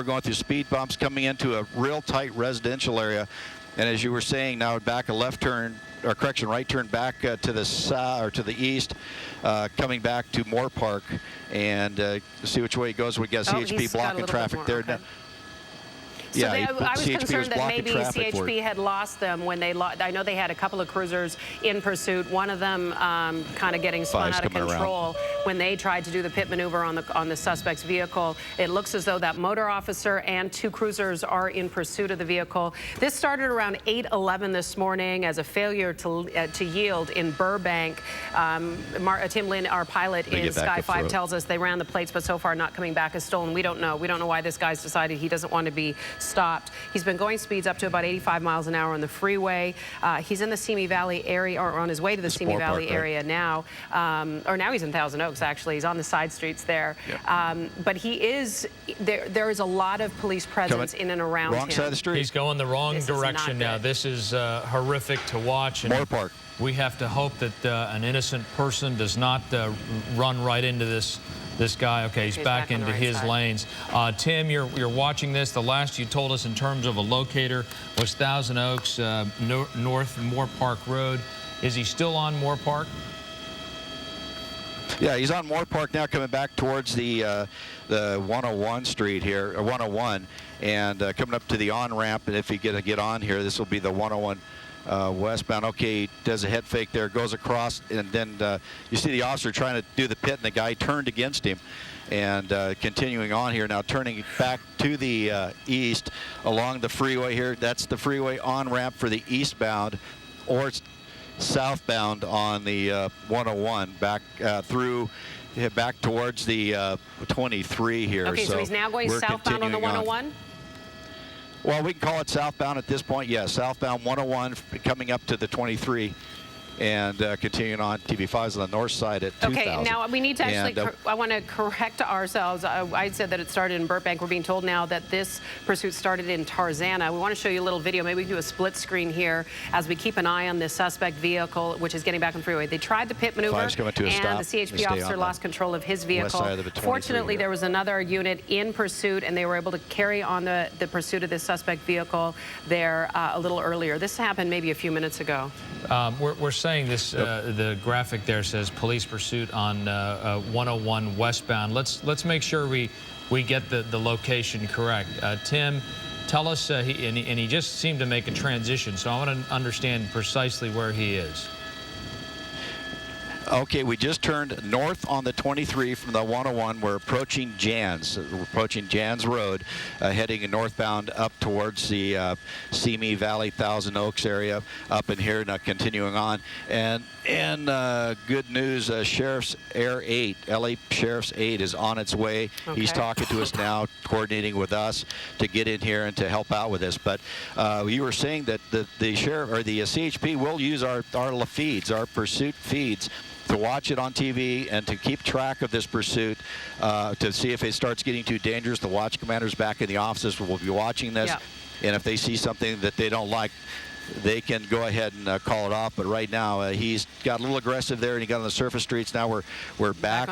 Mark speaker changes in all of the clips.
Speaker 1: we're going through speed bumps coming into a real tight residential area. And as you were saying, now back a left turn, or correction, right turn back to the south or to the east, coming back to Moore Park, and see which way it goes. We got CHP blocking traffic there.
Speaker 2: Okay.
Speaker 1: So
Speaker 2: yeah,
Speaker 1: I
Speaker 2: was
Speaker 1: CHP
Speaker 2: concerned
Speaker 1: was
Speaker 2: that maybe
Speaker 1: CHP
Speaker 2: had lost them when they I know they had a couple of cruisers in pursuit. One of them kind of getting spun out of control when they tried to do the pit maneuver on the suspect's vehicle. It looks as though that motor officer and 2 cruisers are in pursuit of the vehicle. This started around 8:11 this morning as a failure to yield in Burbank. Tim Lynn, our pilot in Sky 5, tells us they ran the plates, but so far not coming back as stolen. We don't know. We don't know why this guy's decided he doesn't want to be stopped. He's been going speeds up to about 85 miles an hour on the freeway. He's in the Simi Valley area, or on his way to the Simi Valley area now. Or now he's in Thousand Oaks, actually. He's on the side streets there. Yep. But he is, there is a lot of police presence in and around him.
Speaker 1: Wrong side of the street.
Speaker 3: He's going the wrong direction now. This is horrific to watch.
Speaker 1: Moore Park.
Speaker 3: We have to hope that an innocent person does not run right into this guy. Okay, he's back into his lanes. Tim, you're watching this. The last you told us in terms of a locator was Thousand Oaks, North Moore Park Road. Is he still on Moore Park?
Speaker 1: Yeah, he's on Moore Park now, coming back towards the 101 street here, or 101, and coming up to the on-ramp. And if he get on here, this will be the 101 westbound. Okay, does a head fake there, goes across, and then you see the officer trying to do the pit, and the guy turned against him. And continuing on here now, turning back to the east along the freeway here. That's the freeway on-ramp for the eastbound, or it's southbound on the 101 back through back towards the 23 here.
Speaker 2: Okay, so he's now going southbound on the 101?
Speaker 1: Well, we can call it southbound at this point. Yes, southbound 101 coming up to the 23. And continuing on, TV5's on the north side at 2000.
Speaker 2: Okay, now we need to actually, I want to correct ourselves. I said that it started in Burbank. We're being told now that this pursuit started in Tarzana. We want to show you a little video. Maybe we can do a split screen here as we keep an eye on this suspect vehicle, which is getting back on the freeway. They tried the pit maneuver, and the CHP officer lost control of his vehicle. Fortunately, there was another unit in pursuit, and they were able to carry on the pursuit of this suspect vehicle there a little earlier. This happened maybe a few minutes ago.
Speaker 3: We're saying this, the graphic there says police pursuit on 101 westbound. Let's make sure we get the location correct. Tim, tell us, he just seemed to make a transition, so I want to understand precisely where he is.
Speaker 1: Okay, we just turned north on the 23 from the 101. We're approaching Jans. We're approaching Jans Road, heading northbound up towards the Simi Valley, Thousand Oaks area up in here, now continuing on. And good news, Sheriff's Air 8, LA Sheriff's 8 is on its way. Okay. He's talking to us now, coordinating with us to get in here and to help out with this. But you were saying that the sheriff or the CHP will use our feeds, our pursuit feeds, to watch it on TV and to keep track of this pursuit, to see if it starts getting too dangerous. The watch commanders back in the offices will be watching this, and if they see something that they don't like, they can go ahead and call it off. But right now, he's got a little aggressive there, and he got on the surface streets. Now we're back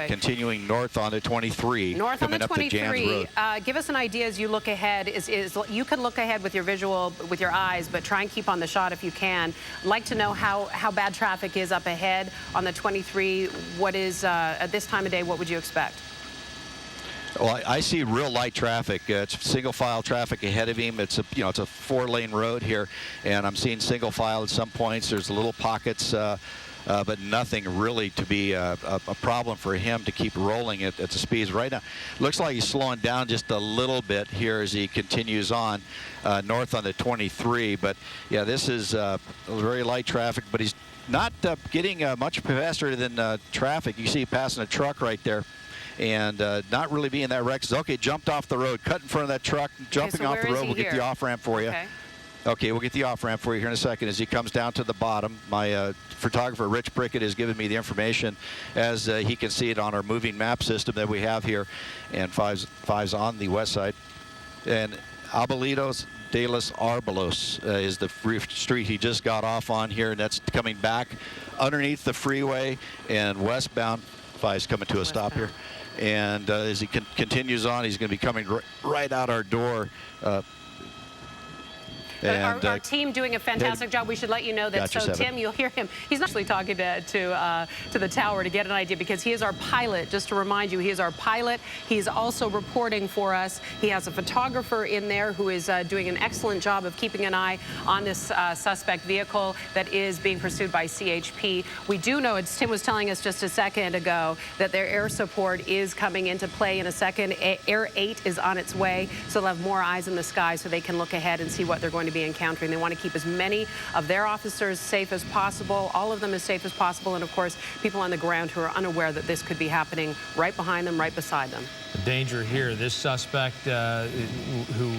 Speaker 1: continuing north on the 23.
Speaker 2: North on the 23. Give us an idea as you look ahead. You can look ahead with your visual, with your eyes, but try and keep on the shot if you can. I'd like to know how bad traffic is up ahead on the 23. What is, at this time of day, what would you expect?
Speaker 1: Well, I see real light traffic. It's single file traffic ahead of him. It's a it's a 4-lane road here, and I'm seeing single file at some points. There's little pockets, but nothing really to be a problem for him to keep rolling at the speeds right now. Looks like he's slowing down just a little bit here as he continues on north on the 23. But yeah, this is very light traffic, but he's not getting much faster than traffic. You see passing a truck right there. And not really being that reckless. Okay, jumped off the road, cut in front of that truck, jumping off the road. We'll get the off-ramp for you. Okay, we'll get the off-ramp for you here in a second as he comes down to the bottom. My photographer, Rich Prickett, has given me the information as he can see it on our moving map system that we have here. And five's on the west side. And Abelitos de los Arbolos is the street he just got off on here, and that's coming back underneath the freeway and westbound. Five's coming to a stop here. And as he continues on, he's going to be coming right out our door.
Speaker 2: Our team doing a fantastic job. We should let you know that. So Tim, you'll hear him. He's not actually talking to the tower to get an idea, because he is our pilot. Just to remind you, he is our pilot. He's also reporting for us. He has a photographer in there who is doing an excellent job of keeping an eye on this suspect vehicle that is being pursued by CHP. We do know, as Tim was telling us just a second ago, that their air support is coming into play in a second. Air 8 is on its way, so they'll have more eyes in the sky so they can look ahead and see what they're going to be encountering. They want to keep as many of their officers safe as possible, all of them as safe as possible, and of course people on the ground who are unaware that this could be happening right behind them, right beside them.
Speaker 3: The danger here, this suspect who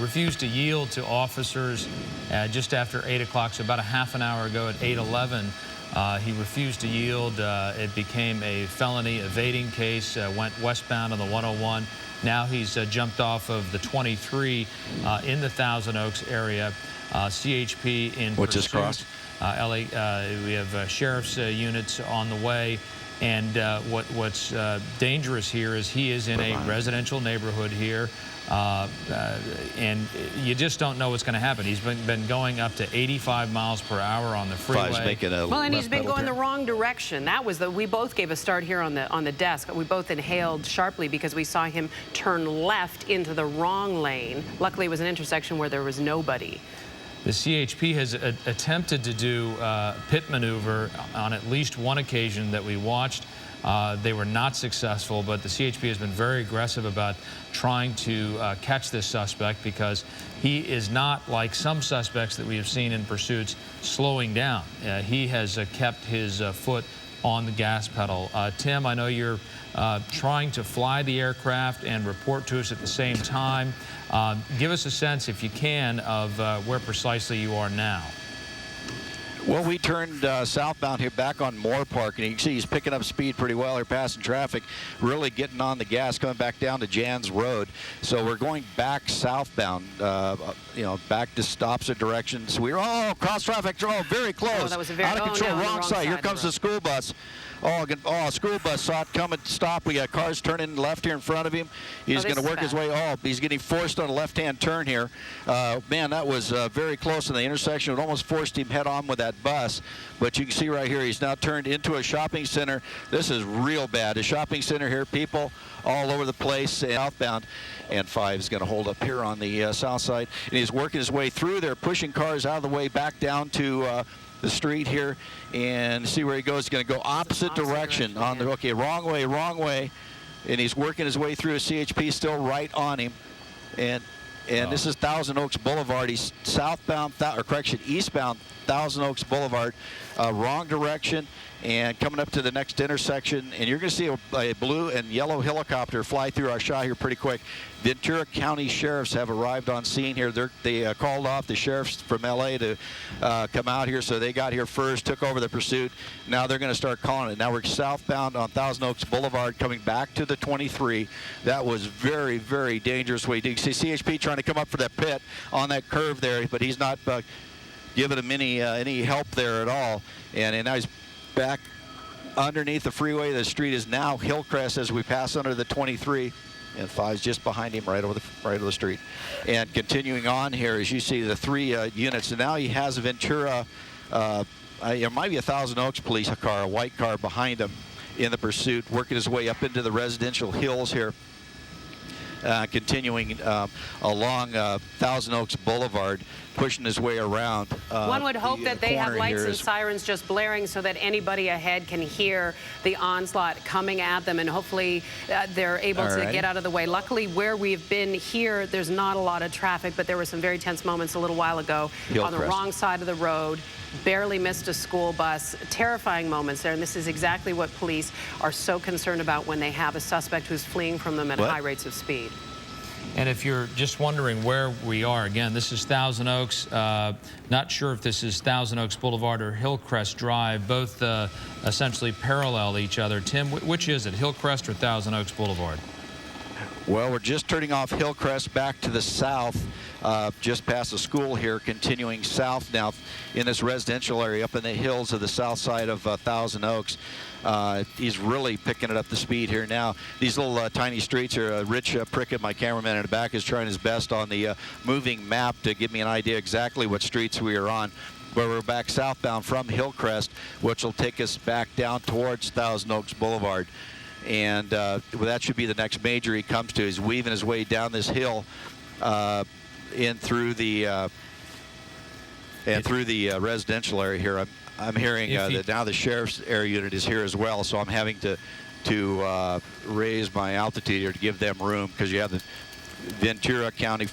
Speaker 3: refused to yield to officers just after 8 o'clock, so about a half an hour ago at 8:11, he refused to yield. It became a felony evading case, went westbound on the 101. Now he's jumped off of the 23 in the Thousand Oaks area. CHP in
Speaker 1: Which is crossed.
Speaker 3: LA, we have sheriff's units on the way. And what's dangerous here is he is in a residential neighborhood here. And you just don't know what's going to happen. He's been going up to 85 miles per hour on the freeway.
Speaker 2: Well, and he's been going the wrong direction. That was we both gave a start here on the desk. We both inhaled sharply because we saw him turn left into the wrong lane. Luckily, it was an intersection where there was nobody.
Speaker 3: The CHP has attempted to do pit maneuver on at least one occasion that we watched. They were not successful, but the CHP has been very aggressive about trying to catch this suspect, because he is not like some suspects that we have seen in pursuits slowing down. He has kept his foot on the gas pedal. Tim, I know you're trying to fly the aircraft and report to us at the same time. Give us a sense, if you can, of where precisely you are now.
Speaker 1: Well, we turned southbound here back on Moore Park, and you can see he's picking up speed pretty well. They're passing traffic, really getting on the gas, coming back down to Jan's Road. So we're going back southbound, you know, back to opposite direction. So we're, cross traffic, very close.
Speaker 2: Oh, that was a very,
Speaker 1: out of control,
Speaker 2: no,
Speaker 1: wrong side. Here comes the school bus. A school bus saw it come and stop. We got cars turning left here in front of him. He's going to work his way. He's getting forced on a left-hand turn here. Man, that was very close in the intersection. It almost forced him head-on with that bus. But you can see right here, he's now turned into a shopping center. This is real bad. A shopping center here, people all over the place, and southbound. And 5 is going to hold up here on the south side. And he's working his way through there, pushing cars out of the way back down to the street here, and see where he goes. He's going to go opposite direction on the, wrong way, and he's working his way through. A CHP still right on him, and this is Thousand Oaks Boulevard. He's eastbound Thousand Oaks Boulevard, wrong direction, and coming up to the next intersection, and you're going to see a blue and yellow helicopter fly through our shot here pretty quick. Ventura County sheriffs have arrived on scene here. They called off the sheriffs from LA to come out here, so they got here first, took over the pursuit. Now they're going to start calling it. Now we're southbound on Thousand Oaks Boulevard, coming back to the 23. That was very, very dangerous. You can see CHP trying to come up for that pit on that curve there, but he's not giving him any help there at all. And now he's back underneath the freeway. The street is now Hillcrest as we pass under the 23, and 5's just behind him right over the street. And continuing on here, as you see the 3 units, and now he has a Ventura, it might be a Thousand Oaks police car, a white car behind him in the pursuit, working his way up into the residential hills here. Continuing along Thousand Oaks Boulevard, pushing his way around.
Speaker 2: One would hope that they have lights and sirens just blaring so that anybody ahead can hear the onslaught coming at them, and hopefully they're able to get out of the way. Luckily, where we've been here, there's not a lot of traffic, but there were some very tense moments a little while ago on the wrong side of the road. Barely missed a school bus. Terrifying moments there, and this is exactly what police are so concerned about when they have a suspect who's fleeing from them at high rates of speed.
Speaker 3: And if you're just wondering where we are, again, this is Thousand Oaks. Not sure if this is Thousand Oaks Boulevard or Hillcrest Drive. Both essentially parallel each other. Tim, which is it, Hillcrest or Thousand Oaks Boulevard?
Speaker 1: Well, we're just turning off Hillcrest back to the south just past the school here, continuing south now in this residential area up in the hills of the south side of Thousand Oaks. He's really picking it up the speed here now. These little tiny streets are Rich Prickett, my cameraman in the back, is trying his best on the moving map to give me an idea exactly what streets we are on. But we're back southbound from Hillcrest, which will take us back down towards Thousand Oaks Boulevard. And well, that should be the next major he comes to. He's weaving his way down this hill in through the residential area here. I'm hearing that now the sheriff's air unit is here as well, so I'm having to raise my altitude here to give them room, because you have the Ventura County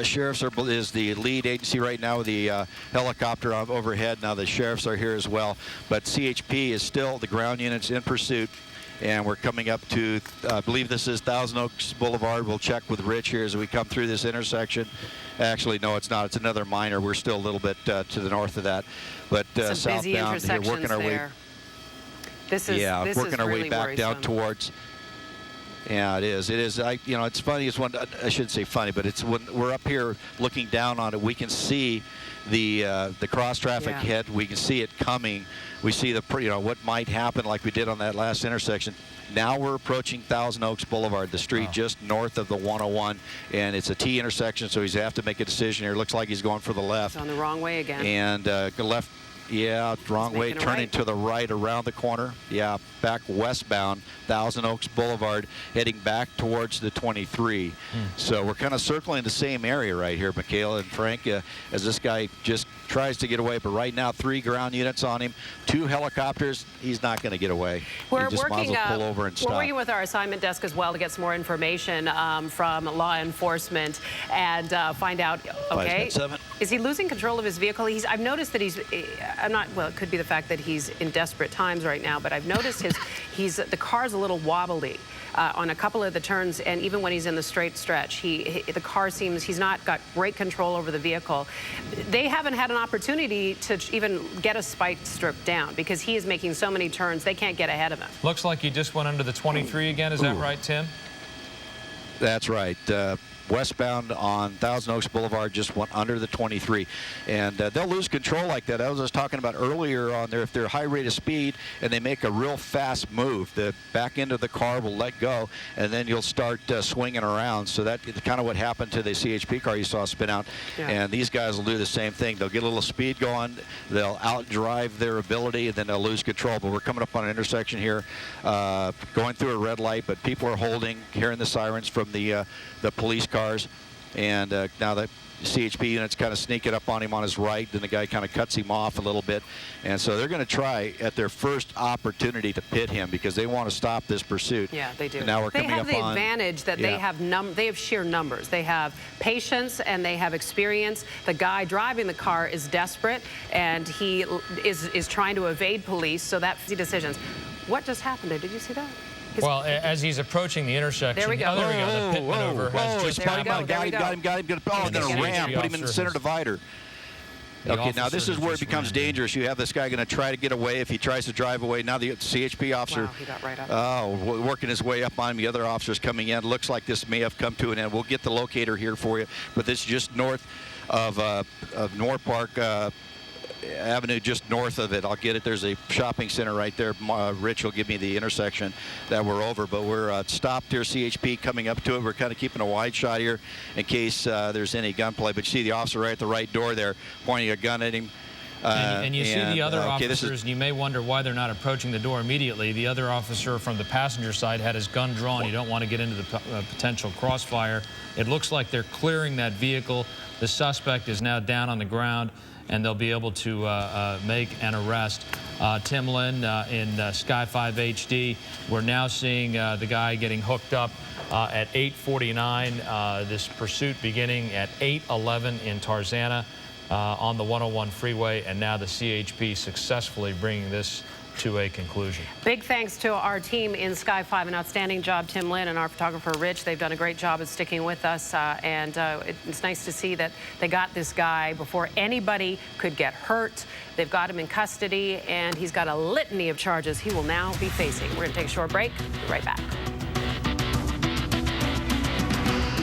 Speaker 1: Sheriff's is the lead agency right now with the helicopter overhead. Now the sheriffs are here as well, but CHP is still the ground units in pursuit. And we're coming up to, I believe this is Thousand Oaks Boulevard. We'll check with Rich here as we come through this intersection. Actually, no, it's not. It's another minor. We're still a little bit to the north of that. But southbound here, working our way.
Speaker 2: This is
Speaker 1: working our
Speaker 2: really
Speaker 1: way back down towards. Yeah, it is. It is. You know, it's funny. It's one. I shouldn't say funny, but it's when we're up here looking down on it, we can see the cross traffic head. We can see it coming. We see what might happen, like we did on that last intersection. Now we're approaching Thousand Oaks Boulevard, the street just north of the 101, and it's a T intersection, so he's have to make a decision here. It looks like he's going for the left.
Speaker 2: He's on the wrong way again.
Speaker 1: And left. Yeah, wrong way, turning to the right around the corner. Yeah, back westbound, Thousand Oaks Boulevard, heading back towards the 23. So we're kind of circling the same area right here, Michaela and Frank, as this guy just tries to get away. But right now, 3 ground units on him, 2 helicopters. He's not going to get away.
Speaker 2: We're
Speaker 1: just
Speaker 2: working,
Speaker 1: might as well pull over and stop.
Speaker 2: We're working with our assignment desk as well to get some more information from law enforcement and find out, okay, is he losing control of his vehicle? I've noticed that well, it could be the fact that he's in desperate times right now, but I've noticed the car's a little wobbly on a couple of the turns, and even when he's in the straight stretch, the car seems he's not got great control over the vehicle. They haven't had an opportunity to even get a spike strip down because he is making so many turns, they can't get ahead of him.
Speaker 3: Looks like he just went under the 23 again. Is that right, Tim?
Speaker 1: That's right. Westbound on Thousand Oaks Boulevard just went under the 23, and they'll lose control like that. I was just talking about earlier on there, if they're high rate of speed and they make a real fast move, the back end of the car will let go, and then you'll start swinging around. So that's kind of what happened to the CHP car you saw spin out. And these guys will do the same thing. They'll get a little speed going, they'll outdrive their ability, and then they'll lose control. But we're coming up on an intersection here, going through a red light, but people are holding, hearing the sirens from the police cars, and now the CHP unit's kind of sneaking up on him on his right, then the guy kind of cuts him off a little bit, and so they're going to try at their first opportunity to pit him because they want to stop this pursuit.
Speaker 2: Yeah, they do.
Speaker 1: And now we're coming up on.
Speaker 2: They have the advantage that they have sheer numbers. They have patience and they have experience. The guy driving the car is desperate, and he is trying to evade police, so that's the decisions. What just happened there? Did you see that?
Speaker 3: Well, as he's approaching the intersection,
Speaker 2: there we go.
Speaker 3: The pit maneuver has just
Speaker 1: got him. Got him. Oh, then a ram, put him in the center divider. Okay, now this is where it becomes dangerous. You have this guy going to try to get away. If he tries to drive away, now the CHP officer,
Speaker 2: he got right up.
Speaker 1: Working his way up on him. The other officers coming in. Looks like this may have come to an end. We'll get the locator here for you, but this is just north of North Park Avenue, just north of it. I'll get it. There's a shopping center right there. Rich will give me the intersection that we're over, but we're stopped here. CHP coming up to it. We're kind of keeping a wide shot here in case there's any gunplay, but you see the officer right at the right door there pointing a gun at him.
Speaker 3: And you see the other officers, and you may wonder why they're not approaching the door immediately. The other officer from the passenger side had his gun drawn. You don't want to get into the potential crossfire. It looks like they're clearing that vehicle. The suspect is now down on the ground, and they'll be able to make an arrest. Tim Lin in Sky 5 HD. We're now seeing the guy getting hooked up at 8:49. This pursuit beginning at 8:11 in Tarzana on the 101 freeway, and now the CHP successfully bringing this to a conclusion.
Speaker 2: Big thanks to our team in Sky 5. An outstanding job, Tim Lin, and our photographer, Rich. They've done a great job of sticking with us, and it's nice to see that they got this guy before anybody could get hurt. They've got him in custody, and he's got a litany of charges he will now be facing. We're going to take a short break. Be right back.